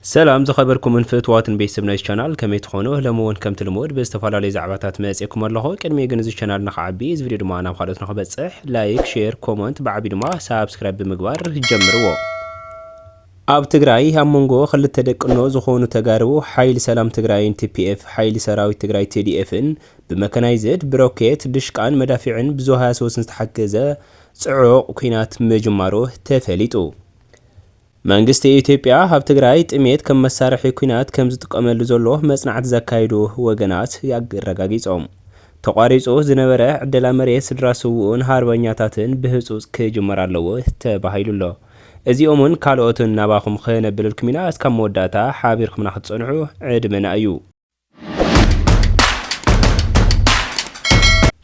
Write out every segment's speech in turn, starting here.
ሰላም ዝኸበርኩምን ፍትዋትን ቤተሰብ ናይዚ ቻናል ከመይ ትኾኑ ለመውን ከም ትልሙድ ብዝተፈላለዩ ዛዕባታት መፅእኩም ኣለኹ። ቅድሚ ግን እዚ ቻናል ንኽዓቢ እዚ ቪድዮ ድማ ናብ ካልኦት ንኽበፅሕ ላይክ፣ ሼር፣ ኮመንት ብዓቢ ድማ ሳብስክራይብ ብምግባር ጀምርዎ። ኣብ ትግራይ ኣብ መንጎ ክልተ ደቅኖ ዝኾኑ ተጋሩ ሓይሊ ሰላም ትግራይን TPF ሓይሊ ሰራዊት ትግራይ TDFን ብመካናይዝድ ብሮኬት ድሽቃን መዳፊዕን ብዙ 23 ዝተሓገዘ ጽዑቕ ኩናት ምጅማሩ ተፈሊጡ። መንግስቲ ኢትዮጵያ ኣብ ትግራይ ጥሜት ከም መሳርሒ ኩናት ከም ዝጥቀመሉ ዘሎ መጽናዕቲ ዘካይዱ ወገናት ያረጋጊጾም። ተቋሪጹ ዝነበረ ዕደላ መሬት ስድራ ስውኡን ሃርበኛታትን ብህጹጽ ክጅመር ኣለዎ ተባሂሉሎ። እዚኦምን ካልኦትን ናባኹም ክነብልልኩም ኢና። እስካብ መወዳእታ ሓቢርኩምና ክትጸንሑ ዕድመና እዩ።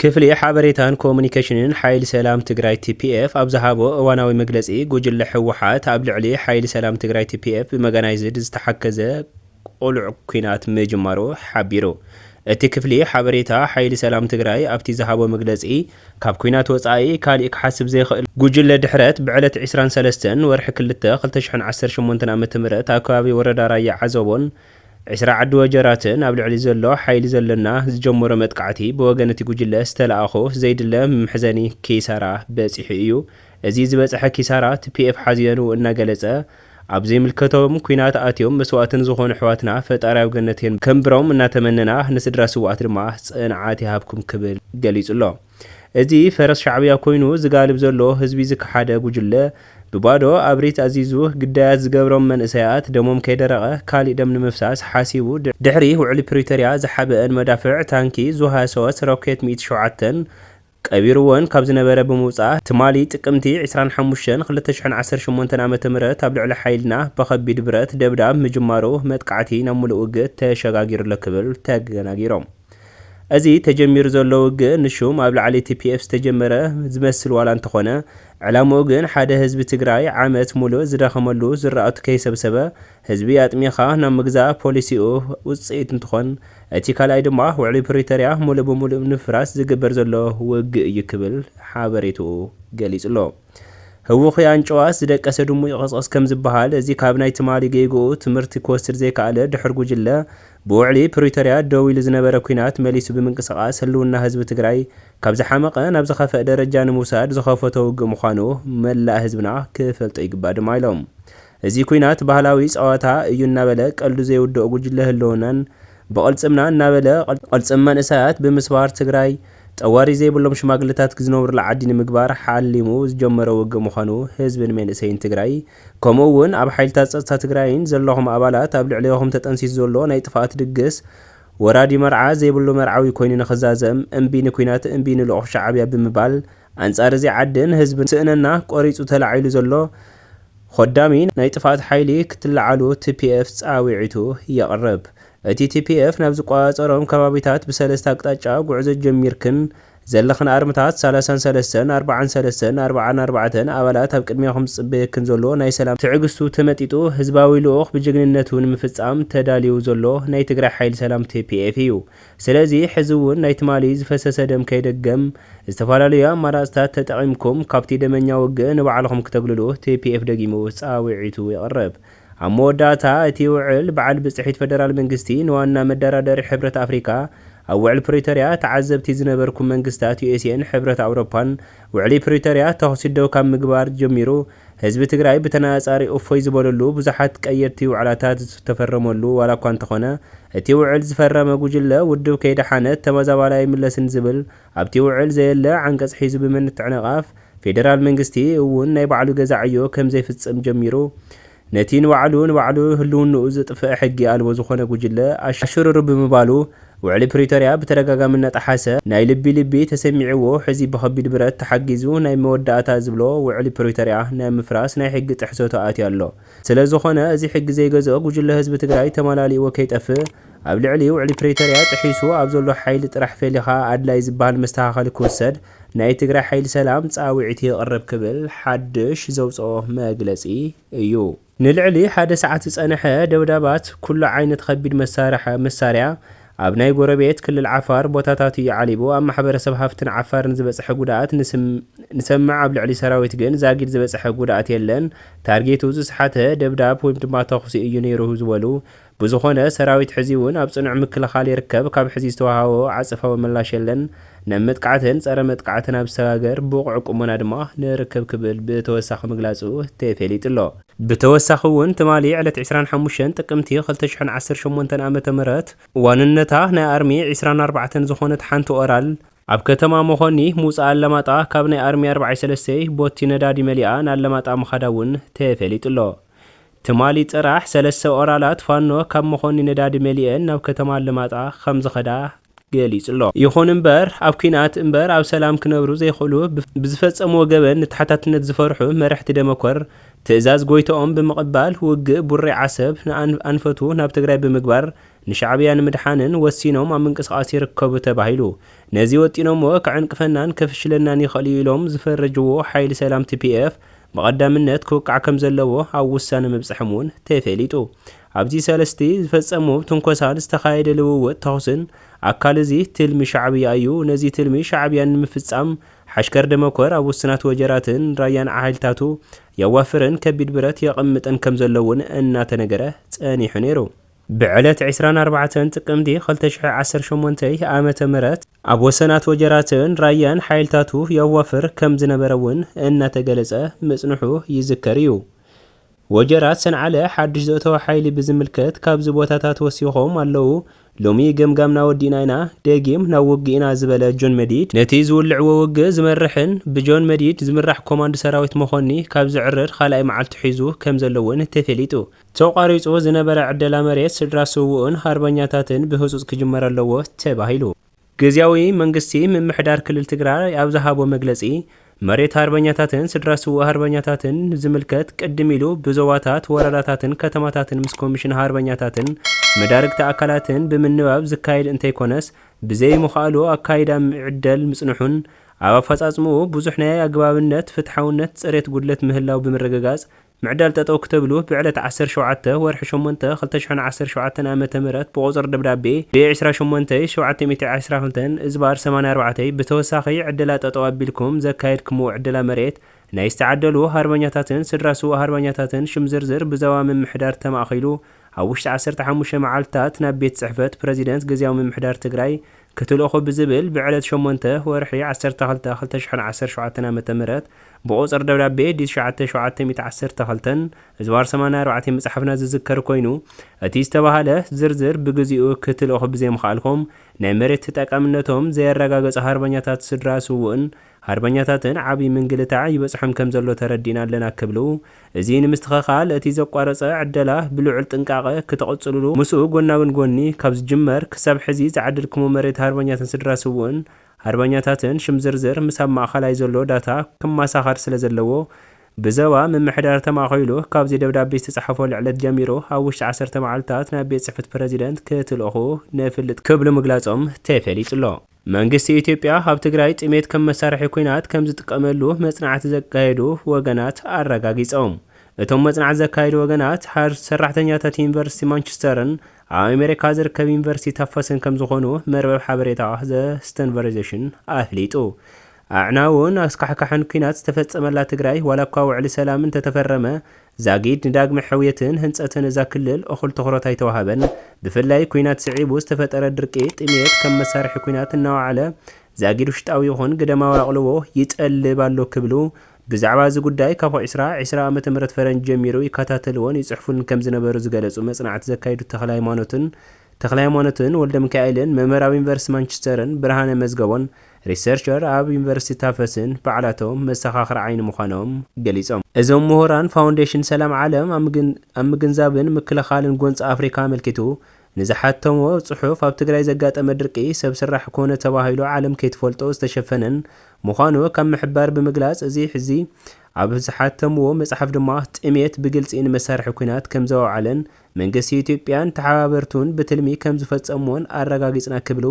ክፍሊ ሓበሬታን ኮሙኒኬሽንን ሓይሊ ሰላም ትግራይ TPF ኣብ ዝሃቦ እዋናዊ መግለጺ ጉጅለ ሕወሓት ኣብ ልዕሊ ሓይሊ ሰላም ትግራይ TPF ብመጋናይዝድ ዝተሓከዘ ቁልዕ ኩናት ምጅማሩ ሓቢሩ። እቲ ክፍሊ ሓበሬታ ሓይሊ ሰላም ትግራይ ኣብቲ ዝሃቦ መግለጺ ካብ ኩናት ወጻኢ ካልእ ክሓስብ ዘይኽእል ጉጅለ ድሕረት ብዕለት 23 ወርሒ 2 2018 ዓ.ም ኣብ ከባቢ ወረዳ ራያ ዓዘቦን 20 ዓዲ ወጀራትን ኣብ ልዕሊ ዘሎ ሓይሊ ዘለና ዝጀመሮ መጥቃዕቲ ብወገን እቲ ጉጅለ ዝተለኣኹ ዘይድለ ምሕዘኒ ኪሳራ በፂሑ እዩ። እዚ ዝበፅሐ ኪሳራ TPF ሓዚኑ እናገለጸ ኣብ ዘይምልከቶም ኩናት ኣትዮም መስዋዕትን ዝኾኑ ኣሕዋትና ፈጣሪያዊ ገነትን ከንብሮም እናተመነና ንስድራ ስዋዕት ድማ ጽንዓት ይሃብኩም ክብል ገሊጹሎ። እዚ ፈረስ ሻዕብያ ኮይኑ ዝጋልብ ዘሎ ህዝቢ ዝከሓደ ጉጅለ ብባዶ ኣብሪት ኣዚዙ ግዳያት ዝገብሮም መንእሰያት ደሞም ከይደረቐ ካልእ ደም ንምፍሳስ ሓሲቡ ድሕሪ ውዕሊ ፕሪቶርያ ዝሓበአን መዳፍዕ ታንኪ ዙ23 ሮኬት 107 ቀቢሩዎን ካብ ዝነበረ ብምውፃእ ትማሊ ጥቅምቲ 25 2018 ዓ.ም ኣብ ልዕሊ ሓይልና ብኸቢድ ብረት ደብዳብ ምጅማሩ መጥቃዕቲ ናብ ሙሉእ ውግእ ተሸጋጊሩሎ ክብል ተገናጊሮም። እዚ ተጀሚሩ ዘሎ ውግእ ንሹም ኣብ ላዕሊ TPF ዝተጀመረ ዝመስል ዋላ እንተኾነ ዕላምኡ ግን ሓደ ህዝቢ ትግራይ ዓመት ሙሉእ ዝደኸመሉ ዝረኣቱ ከይሰብሰበ ህዝቢ ኣጥሚኻ ናብ ምግዛእ ፖሊሲኡ ውፅኢት እንትኾን እቲ ካልኣይ ድማ ውዕሊ ፕሪቶርያ ሙሉእ ብምሉእ ንፍራስ ዝግበር ዘሎ ውግእ እዩ ክብል ሓበሬትኡ ገሊጹሎ። ህውኽ አንጨዋስ ዝደቀሰ ድሙቕ ይቕስቀስ ከም ዝበሃል እዚ ካብ ናይ ትማሊ ጌግኡ ትምህርቲ ክወስድ ዘይከኣለ ድሕር ጉጅለ ብውዕሊ ፕሪቶርያ ደው ኢሉ ዝነበረ ኩናት መሊሱ ብምንቅስቓስ ህልውና ህዝቢ ትግራይ ካብ ዝሓመቐ ናብ ዝኸፍአ ደረጃ ንምውሳድ ዝኸፈቶ ውግእ ምዃኑ መላእ ህዝብና ክፈልጦ ይግባእ ድማ ኢሎም። እዚ ኩናት ባህላዊ ፀዋታ እዩ እናበለ ቀልዱ ዘይውድኦ ጉጅለ ህልውናን ብቕልጽምና እናበለ ቐልጽም መንእሰያት ብምስባር ትግራይ ጠዋሪ ዘይብሎም ሽማግለታት ክዝነብሩላ ዓዲ ንምግባር ሓሊሙ ዝጀመረ ውግእ ምዃኑ ህዝብን መንእሰይን ትግራይ ከምኡውን ኣብ ሓይልታት ጸጥታ ትግራይን ዘለኹም ኣባላት ኣብ ልዕሊኹም ተጠንሲሱ ዘሎ ናይ ጥፋኣት ድግስ ወራዲ መርዓ ዘይብሉ መርዓዊ ኮይኑ ንኽዛዘም እምቢ ንኩናት እምቢ ንልኡኽ ሻዕብያ ብምባል ኣንጻር እዚ ዓድን ህዝብን ስእነና ቆሪጹ ተላዒሉ ዘሎ ኾዳሚ ናይ ጥፋኣት ሓይሊ ክትለዓሉ TPF ጻዊዒቱ የቕርብ። እቲ TPF ናብ ዝቋፀሮም ከባቢታት ብሰለስተ ኣቅጣጫ ጉዕዞ ጀሚርክን ዘለኽን ኣርምታት 33 43 44 ኣባላት ኣብ ቅድሚያኹም ዝጽበየክን ዘሎ ናይ ሰላም ትዕግስቱ ተመጢጡ ህዝባዊ ልኡኽ ብጅግንነቱ ንምፍጻም ተዳልዩ ዘሎ ናይ ትግራይ ሓይሊ ሰላም TPF እዩ። ስለዚ ሕዚ እውን ናይ ትማሊ ዝፈሰሰ ደም ከይደገም ዝተፈላለዩ ኣማራጽታት ተጠቒምኩም ካብቲ ደመኛ ውግእ ንባዕልኹም ክተግልሉ TPF ደጊሙ ጻዊዒቱ ይቐርብ። ኣብ መወዳእታ እቲ ውዕል በዓል ብጽሒት ፌደራል መንግስቲ ንዋና መደራደሪ ሕብረት ኣፍሪካ ኣብ ውዕሊ ፕሪቶርያ ተዓዘብቲ ዝነበርኩም መንግስታት USAን ሕብረት ኣውሮፓን ውዕሊ ፕሪቶርያ ተኸሲደው ካብ ምግባር ጀሚሩ ህዝቢ ትግራይ ብተናጻሪ እፎይ ዝበለሉ ብዙሓት ቀየርቲ ውዕላታት ዝተፈረመሉ ዋላ እኳ እንተኾነ እቲ ውዕል ዝፈረመ ጉጅለ ውድብ ከይደሓነት ተመዛባላይ ምለስን ዝብል ኣብቲ ውዕል ዘየለ ዓንቀጽ ሒዙ ብምንትዕነቓፍ ፌደራል መንግስቲ እውን ናይ ባዕሉ ገዛ ዕዮ ከም ዘይፍጽም ጀሚሩ ነቲ ንባዕሉ ህልውንኡ ዝጥፍአ ሕጊ ኣልቦ ዝኾነ ጉጅለ ኣሽሩሩ ብምባሉ ውዕሊ ፕሪቶርያ ብተደጋጋሚ እናጠሓሰ ናይ ልቢ ተሰሚዕዎ ሕዚ ብኸቢድ ብረት ተሓጊዙ ናይ መወዳእታ ዝብሎ ውዕሊ ፕሪቶርያ ናይ ምፍራስ ናይ ሕጊ ጥሕሰቶ ኣትዩ ኣሎ። ስለ ዝኾነ እዚ ሕጊ ዘይገዝኦ ጉጅለ ህዝቢ ትግራይ ተመላሊእዎ ከይጠፍእ ኣብ ልዕሊ ውዕሊ ፕሪቶርያ ጥሒሱ ኣብ ዘሎ ሓይሊ ጥራሕ ፈሊኻ ኣድላይ ዝበሃል መስተኻኸሊ ክውሰድ ናይ ትግራይ ሓይሊ ሰላም ጻዊዒት ይቐርብ ክብል ሓድሽ ዘውፅኦ መግለጺ እዩ። ንልዕሊ ሓደ ሰዓት ዝጸንሐ ደብዳባት ኩሉ ዓይነት ከቢድ መሳርያ ኣብ ናይ ጎረቤት ክልል ዓፋር ቦታታት እዩ ዓሊቡ ኣብ ማሕበረሰብ ሃፍትን ዓፋርን ዝበፅሐ ጉድኣት ንሰምዕ ኣብ ልዕሊ ሰራዊት ግን ዛጊድ ዝበፅሐ ጉድኣት የለን ታርጌቱ ዝስሓተ ደብዳብ ወይ ድማ ተኹሲ እዩ ነይሩ ዝበሉ ብዝኾነ ሰራዊት ሕዚ እውን ኣብ ጽኑዕ ምክልኻል ይርከብ ካብ ሕዚ ዝተዋሃቦ ዓጽፋዊ ምላሽ የለን ናብ መጥቃዕትን ጸረ መጥቃዕትን ኣብ ዝተጋገር ብቑዕ ቁመና ድማ ንርከብ ክብል ብተወሳኺ ምግላጹ ተፈሊጡ ኣሎ ብተወሳኺ እውን ትማሊ ዕለት 25 ጥቅምቲ 2018 ዓመተ ምህረት ዋንነታ ናይ ኣርሚ 24 ዝኾነት ሓንቲ ኦራል ኣብ ከተማ መኾኒ ሙፃ ኣለማጣ ካብ ናይ ኣርሚ 43 ቦቲ ነዳዲ መሊኣ ናለማጣ ምኻዳ እውን ተፈሊጡ ኣሎ ትማሊ ጥራሕ 3 ኦራላት ፋኖ ካብ መኾኒ ነዳዲ መሊአን ናብ ከተማ ኣለማጣ ከም ዝኸዳ ገሊጹ ኣሎ ይኹን እምበር ኣብ ኩናት እምበር ኣብ ሰላም ክነብሩ ዘይኽእሉ ብዝፈጸምዎ ገበን ንተሓታትነት ዝፈርሑ መራሕቲ ደመኮር ትእዛዝ ጎይቶኦም ብምቕባል ውግእ ቡሬ ዓሰብ ንኣንፈቱ ናብ ትግራይ ብምግባር ንሻዕብያ ንምድሓንን ወሲኖም ኣብ ምንቅስቓስ ይርከቡ ተባሂሉ ነዚ ወጢኖምዎ ክዕንቅፈናን ከፍሽለናን ይኽእል ኢሎም ዝፈረጅዎ ሓይሊ ሰላም TPF በቀዳምነት ክውቃዕ ከም ዘለዎ ኣብ ውሳነ መብጽሕም እውን ተፈሊጡ ኣብዚ ሰለስቲ ዝፈጸሙ ትንኮሳን ዝተኻየደ ልውውጥ ተኹስን ኣካል እዚ ትልሚ ሻዕብያ እዩ ነዚ ትልሚ ሻዕብያን ንምፍጻም ሓሽከር ደመኮር ኣብ ውስናት ወጀራትን ራያን ሓይልታቱ የዋፍርን ከቢድ ብረት የቐምጠን ከም ዘለውን እናተነገረ ጸኒሑ ነይሩ ብዕለት 24 ጥቅምቲ 2018 ዓመተ ምህረት ኣብ ወሰናት ወጀራትን ራያን ሓይልታቱ የዋፍር ከም ዝነበረውን እናተገለጸ መጽንሑ ይዝከር እዩ ወጀራት ሰንዓለ ሓድሽ ዘእተወ ሓይሊ ብዝምልከት ካብዚ ቦታታት ወሲኾም ኣለዉ ሎሚ ገምጋምና ወዲና ኢና ደጊም ናብ ውግኢና ዝበለ ጆን መዲድ ነቲ ዝውልዕዎ ውግእ ዝመርሕን ብጆን መዲድ ዝምራሕ ኮማንድ ሰራዊት መኾኒ ካብ ዝዕርር ካልኣይ መዓልቲ ሒዙ ከም ዘለውን ተፈሊጡ ተቋሪጹ ዝነበረ ዕደላ መሬት ስድራ ስውኡን ሃርበኛታትን ብህጹጽ ክጅመር ኣለዎ ተባሂሉ ግዚያዊ መንግስቲ ምምሕዳር ክልል ትግራይ ኣብ ዝሃቦ መግለጺ መሬት ሃርበኛታትን ስድራ ስውእ ሃርበኛታትን ዝምልከት ቅድም ኢሉ ብዞባታት ወረዳታትን ከተማታትን ምስ ኮሚሽን ሃርበኛታትን መዳርግቲ ኣካላትን ብምንባብ ዝካየድ እንተይኮነስ ብዘይ ምኽኣሉ ኣካይዳ ምዕደል ምጽንሑን ኣብ ኣፈጻጽምኡ ብዙሕ ናይ ኣግባብነት ፍትሓውነት ጽሬት ጉድለት ምህላው ብምርግጋጽ ምዕዳል ጠጠው ክተብሉ ብዕለት 17 ወርሒ 8 2017 ዓመተ ምህረት ብቁጽር ደብዳቤ ብ28722 እዝባር 84 ብተወሳኺ ዕደላ ጠጠው ኣቢልኩም ዘካየድክምዎ ዕደላ መሬት ናይ ዝተዓደሉ ሃርበኛታትን ስድራ ስውእ ሃርበኛታትን ሽም ዝርዝር ብዘባ ምምሕዳር ተማኺሉ ኣብ ውሽጢ 15 መዓልትታት ናብ ቤት ጽሕፈት ፕረዚደንት ግዚያዊ ምምሕዳር ትግራይ ክትልእኹ ብዝብል ብዕለት 8 ወርሒ 12 2017 ዓመተ ምህረት ብቁጽር ደብዳቤ ዲ9712 እዝባር 84 መጽሓፍና ዝዝከር ኮይኑ እቲ ዝተባሃለ ዝርዝር ብግዚኡ ክትልእኹ ብዘይምኽኣልኩም ናይ መሬት ተጠቃምነቶም ዘየረጋገጸ ሃርበኛታት ስድራ ስውእን ሃርበኛታትን ዓብይ ምንግልታዕ ይበጽሖም ከም ዘሎ ተረዲና ኣለና ክብሉ እዚ ንምስትኽኻል እቲ ዘቋረጸ ዕደላ ብልዑል ጥንቃቐ ክትቕጽልሉ ምስኡ ጎናውን ጎኒ ካብ ዝጅመር ክሳብ ሕዚ ዝዓደልክሞ መሬት ሃርበኛትን ስድራ ስውእን ሃርበኛታትን ሽም ዝርዝር ምሳብ ማእኸላይ ዘሎ ዳታ ክማሳኸር ስለ ዘለዎ ብዘባ ምምሕዳር ተማኺሉ ካብዚ ደብዳቤ ዝተጻሕፈ ልዕለት ጀሚሩ ኣብ ውሽጢ 10 መዓልትታት ናብ ቤት ጽሕፈት ፕረዚደንት ክትልእኹ ንፍልጥ ክብሉ ምግላጾም ተፈሊጡ ኣሎ መንግስቲ ኢትዮጵያ ኣብ ትግራይ ጥሜት ከም መሳርሒ ኩናት ከም ዝጥቀመሉ መጽናዕቲ ዘካየዱ ወገናት ኣረጋጊጾም እቶም መጽናዕቲ ዘካየዱ ወገናት ሰራሕተኛታት ዩኒቨርሲቲ ማንቸስተርን ኣብ ኣሜሪካ ዝርከብ ዩኒቨርሲቲ ታፈስን ከም ዝኾኑ መርበብ ሓበሬታ ዘስተንቨርዜሽን ኣፍሊጡ ኣዕናውን ኣስካሕካሕን ኩናት ዝተፈጸመላ ትግራይ ዋላኳ ውዕሊ ሰላምን ተተፈረመ ዛጊድ ንዳግመ ሕውየትን ህንጸትን እዛ ክልል እኹል ትኹረት ኣይተዋሃበን ብፍላይ ኩናት ስዒቡ ዝተፈጠረ ድርቂ ጥሜት ከም መሳርሒ ኩናት እናወዓለ ዛጊድ ውሽጣዊ ይኹን ግደማዊ ኣቕልቦ ይጠልብ ኣሎ ክብሉ ብዛዕባ እዚ ጉዳይ ካብ 20 ዓመተ ምህረት ፈረንጅ ጀሚሩ ይከታተልዎን ይጽሕፉን ከም ዝነበሩ ዝገለጹ መጽናዕቲ ዘካይዱ ተክለ ሃይማኖትን ወልደ ሚካኤልን መምህር ኣብ ዩኒቨርሲቲ ማንቸስተርን ብርሃነ መዝገቦን ሪሰርቸር ኣብ ዩኒቨርሲቲ ታፈስን በዓላቶም መሰኻኽሪ ዓይኒ ምዃኖም ገሊጾም እዞም ምሁራን ፋውንዴሽን ሰላም ዓለም ኣብ ምግንዛብን ምክልኻልን ጎንፂ ኣፍሪካ ኣመልኪቱ ንዝሓተሞ ጽሑፍ ኣብ ትግራይ ዘጋጠመ ድርቂ ሰብ ስራሕ ኮነ ተባሂሉ ዓለም ከይትፈልጦ ዝተሸፈነን ምዃኑ ካብ ምሕባር ብምግላጽ እዚ ሕዚ ኣብ ዝሓተምዎ መጽሓፍ ድማ ጥሜት ብግልጺ ንመሳርሒ ኩናት ከም ዘውዓለን መንግስቲ ኢትዮጵያን ተሓባበርቱን ብትልሚ ከም ዝፈጸምዎን ኣረጋጊጽና ክብሉ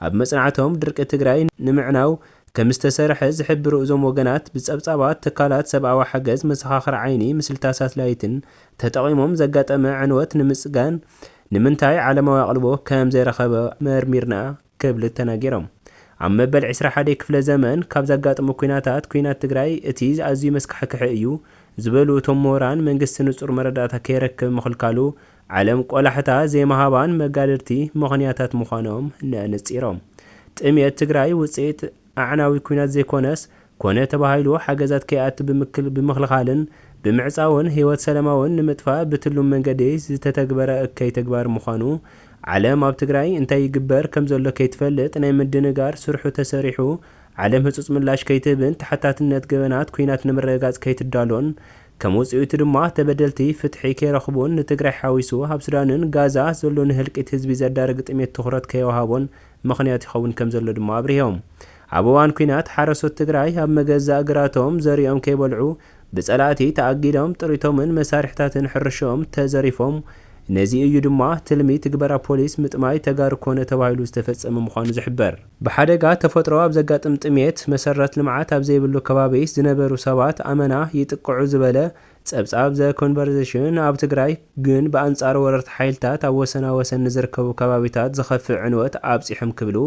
ኣብ መጽናዕቶም ድርቂ ትግራይ ንምዕናው ከም ዝተሰርሐ ዝሕብሩ እዞም ወገናት ብጸብጻባት ትካላት ሰብኣዊ ሓገዝ መሰኻኽሪ ዓይኒ ምስልታት ሳትላይትን ተጠቒሞም ዘጋጠመ ዕንወት ንምጽጋን ንምንታይ ዓለማዊ ኣቕልቦ ከም ዘይረኸበ መርሚርና ክብል ተናጊሮም ኣብ መበል 21 ክፍለ ዘመን ካብ ዘጋጥሙ ኩናታት ኩናት ትግራይ እቲ ኣዝዩ መስካሕክሕ እዩ ዝበሉ እቶም ምሁራን መንግስቲ ንጹር መረዳእታ ከይረክብ ምኽልካሉ ዓለም ቆላሕታ ዘይመሃባን መጋደልቲ ምኽንያታት ምዃኖም ነንፂሮም ጥምየት ትግራይ ውፅኢት ኣዕናዊ ኩናት ዘይኮነስ ኮነ ተባሂሉ ሓገዛት ከይኣቱ ብምኽልኻልን ብምዕፃውን ህይወት ሰላማውን ንምጥፋእ ብትሉም መንገዲ ዝተተግበረ እከይ ተግባር ምዃኑ ዓለም ኣብ ትግራይ እንታይ ይግበር ከም ዘሎ ከይትፈልጥ ናይ ምድንጋር ስርሑ ተሰሪሑ ዓለም ህጹጽ ምላሽ ከይትህብን ተሓታትነት ገበናት ኩናት ንምርግጋጽ ከይትዳሎን ከም ውጽኢቱ ድማ ተበደልቲ ፍትሒ ከይረኽቡን ንትግራይ ሓዊሱ ኣብ ሱዳንን ጋዛ ዘሎ ንህልቂት ህዝቢ ዘዳርግ ጥሜት ትኹረት ከይወሃቦን ምኽንያት ይኸውን ከም ዘሎ ድማ ኣብርሂቦም ኣብ እዋን ኩናት ሓረሶት ትግራይ ኣብ መገዛእ እግራቶም ዘሪኦም ከይበልዑ ብጸላእቲ ተኣጊዶም ጥሪቶምን መሳርሕታትን ሕርሾም ተዘሪፎም ነዚ እዩ ድማ ትልሚ ትግበራ ፖሊስ ምጥማይ ተጋሩ ኮነ ተባሂሉ ዝተፈጸመ ምዃኑ ዝሕበር ብሓደጋ ተፈጥሮ ኣብ ዘጋጥም ጥሜት መሰረት ልምዓት ኣብ ዘይብሉ ከባቢ ዝነበሩ ሰባት ኣመና ይጥቅዑ ዝበለ ጸብጻብ ዘ ኮንቨርሴሽን ኣብ ትግራይ ግን ብኣንጻር ወረርቲ ሓይልታት ኣብ ወሰናወሰን ንዝርከቡ ከባቢታት ዝኸፍዕ ዕንወት ኣብፂሖም ክብሉ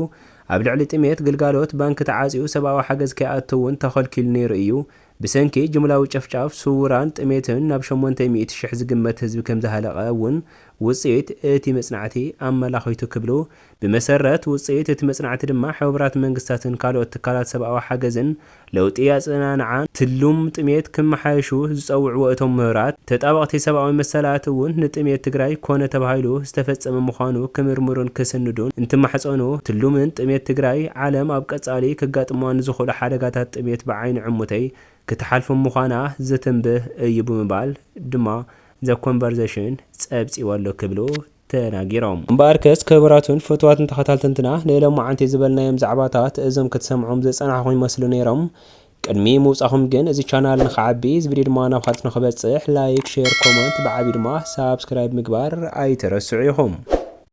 ኣብ ልዕሊ ጥሜት ግልጋሎት ባንኪ ተዓጽዩ ሰብኣዊ ሓገዝ ከይኣትውን ተኸልኪሉ ነይሩ እዩ ብሰንኪ ጅምላዊ ጨፍጫፍ ስውራን ጥሜትን ናብ 800,000 ዝግመት ህዝቢ ከም ዝሃለቐ እውን ውጽኢት እቲ መጽናዕቲ ኣመላኺቱ ክብሉ ብመሰረት ውጽኢት እቲ መጽናዕቲ ድማ ሕብራት መንግስታትን ካልኦት ትካላት ሰብኣዊ ሓገዝን ለውጢ ኣጽናንዓን ትሉም ጥሜት ክመሓየሹ ዝጸውዕዎ እቶም ምሁራት ተጣበቕቲ ሰብኣዊ መሰላት እውን ንጥሜት ትግራይ ኮነ ተባሂሉ ዝተፈጸመ ምዃኑ ክምርምሩን ክስንዱን እንትማሕፀኑ ትሉምን ጥሜት ትግራይ ዓለም ኣብ ቀጻሊ ክጋጥሟ ንዝኽእሉ ሓደጋታት ጥሜት ብዓይኒ ዕሙተይ ክትሓልፍ ምዃና ዘተንብህ እዩ ብምባል ድማ ዘ ኮንቨርሴሽን ጸብጺቡ ኣሎ ክብሉ ተናጊሮም እምበኣርከስ ክቡራትን ፍትዋትን ተኸታተልትና ንሎም መዓንቲ ዝበልናዮም ዛዕባታት እዞም ክትሰምዖም ዘጸናሕኹም ይመስሉ ነይሮም ቅድሚ ምውጻኹም ግን እዚ ቻናል ንኽዓቢ እዚ ቪድዮ ድማ ናብ ካልኦት ንኽበጽሕ ላይክ ሼር ኮመንት ብዓቢ ድማ ሳብስክራይብ ምግባር ኣይትረስዑ ኢኹም